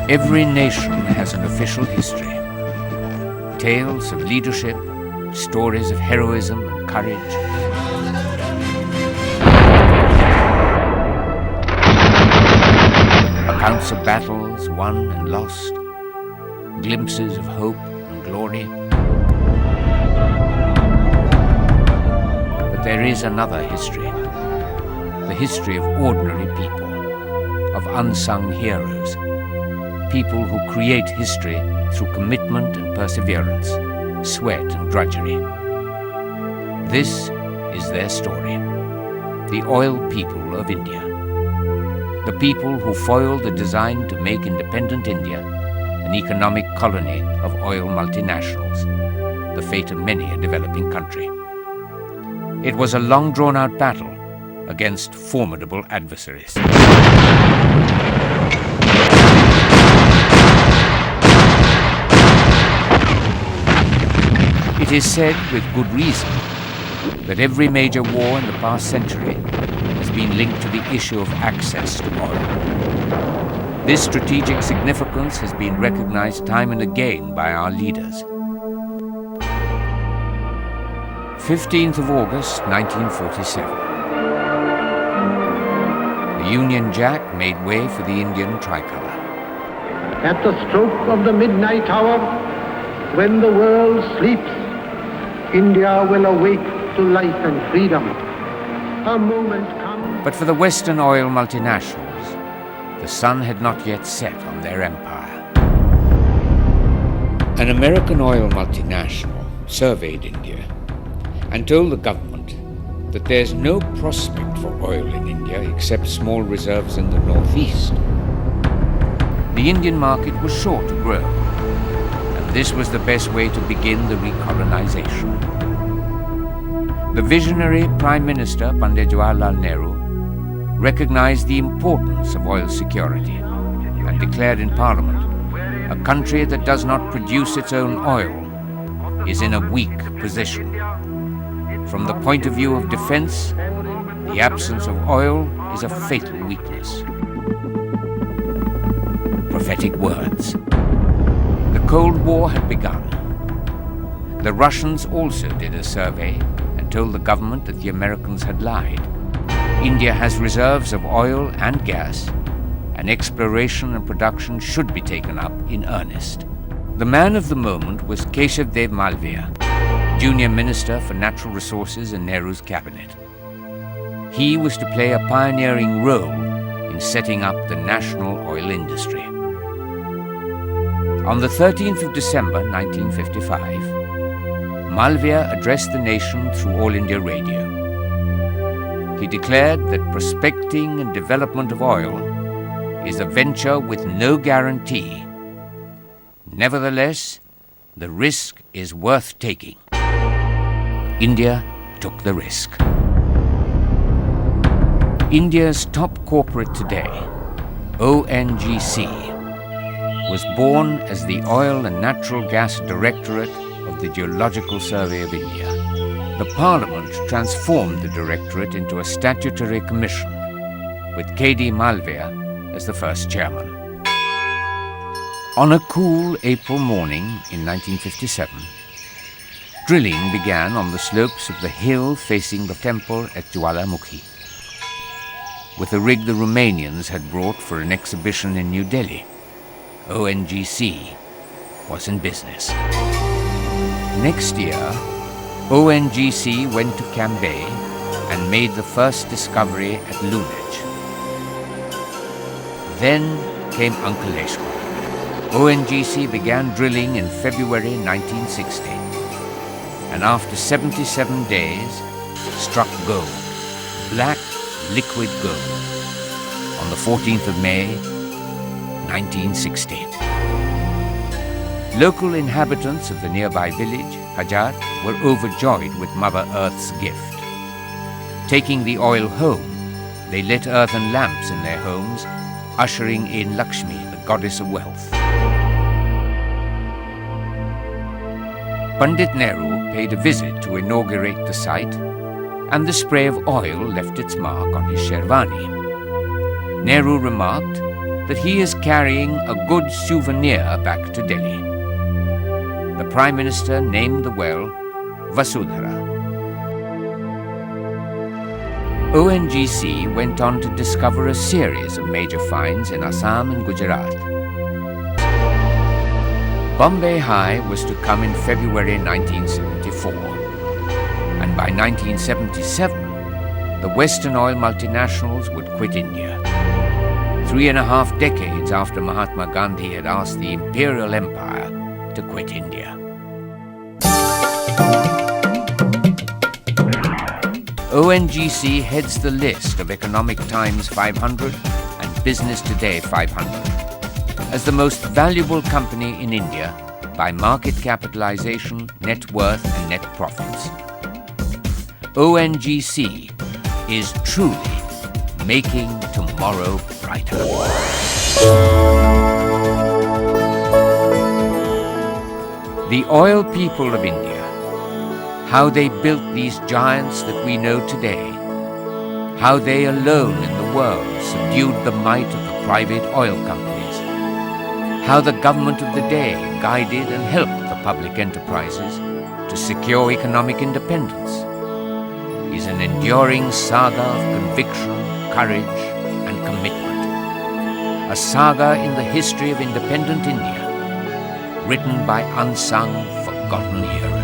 Every nation has an official history. Tales of leadership, stories of heroism and courage. Accounts of battles won and lost. Glimpses of hope and glory. But there is another history. The history of ordinary people, of unsung heroes. People who create history through commitment and perseverance, sweat and drudgery. This is their story. The oil people of India. The people who foiled the design to make independent India an economic colony of oil multinationals, the fate of many a developing country. It was a long drawn-out battle against formidable adversaries. It is said, with good reason, that every major war in the past century has been linked to the issue of access to oil. This strategic significance has been recognized time and again by our leaders. 15th of August, 1947. The Union Jack made way for the Indian tricolour. At the stroke of the midnight hour, when the world sleeps, India will awake to life and freedom. A moment comes. But for the Western oil multinationals, the sun had not yet set on their empire. An American oil multinational surveyed India and told the government that there's no prospect for oil in India except small reserves in the northeast. The Indian market was sure to grow, and this was the best way to begin the recolonization. The visionary Prime Minister Pandit Jawaharlal Nehru recognized the importance of oil security and declared in Parliament, a country that does not produce its own oil is in a weak position. From the point of view of defense, the absence of oil is a fatal weakness. Prophetic words. The Cold War had begun. The Russians also did a survey and told the government that the Americans had lied. India has reserves of oil and gas, and exploration and production should be taken up in earnest. The man of the moment was Keshav Dev Malviya, Junior Minister for Natural Resources in Nehru's cabinet. He was to play a pioneering role in setting up the national oil industry. On the 13th of December 1955, Malviya addressed the nation through All India Radio. He declared that prospecting and development of oil is a venture with no guarantee. Nevertheless, the risk is worth taking. India took the risk. India's top corporate today, ONGC, was born as the Oil and Natural Gas Directorate of the Geological Survey of India. The Parliament transformed the Directorate into a statutory commission, with K.D. Malviya as the first chairman. On a cool April morning in 1957, drilling began on the slopes of the hill facing the temple at Jwalamukhi, with a rig the Romanians had brought for an exhibition in New Delhi. ONGC was in business. Next year, ONGC went to Cambay and made the first discovery at Lunaj. Then came Ankleshwar. ONGC began drilling in February 1960, and after 77 days struck gold, black liquid gold, on the 14th of May 1960. Local inhabitants of the nearby village, Hajar, were overjoyed with Mother Earth's gift. Taking the oil home, they lit earthen lamps in their homes, ushering in Lakshmi, the goddess of wealth. Pandit Nehru paid a visit to inaugurate the site, and the spray of oil left its mark on his sherwani. Nehru remarked, that he is carrying a good souvenir back to Delhi. The Prime Minister named the well Vasudhara. ONGC went on to discover a series of major finds in Assam and Gujarat. Bombay High was to come in February 1974, and by 1977, the Western oil multinationals would quit India. 3.5 decades after Mahatma Gandhi had asked the Imperial Empire to quit India. ONGC heads the list of Economic Times 500 and Business Today 500 as the most valuable company in India by market capitalization, net worth, and net profits. ONGC is truly making tomorrow brighter. The oil people of India, how they built these giants that we know today, how they alone in the world subdued the might of the private oil companies, how the government of the day guided and helped the public enterprises to secure economic independence, is an enduring saga of conviction, courage, and commitment. A saga in the history of independent India, written by unsung, forgotten heroes.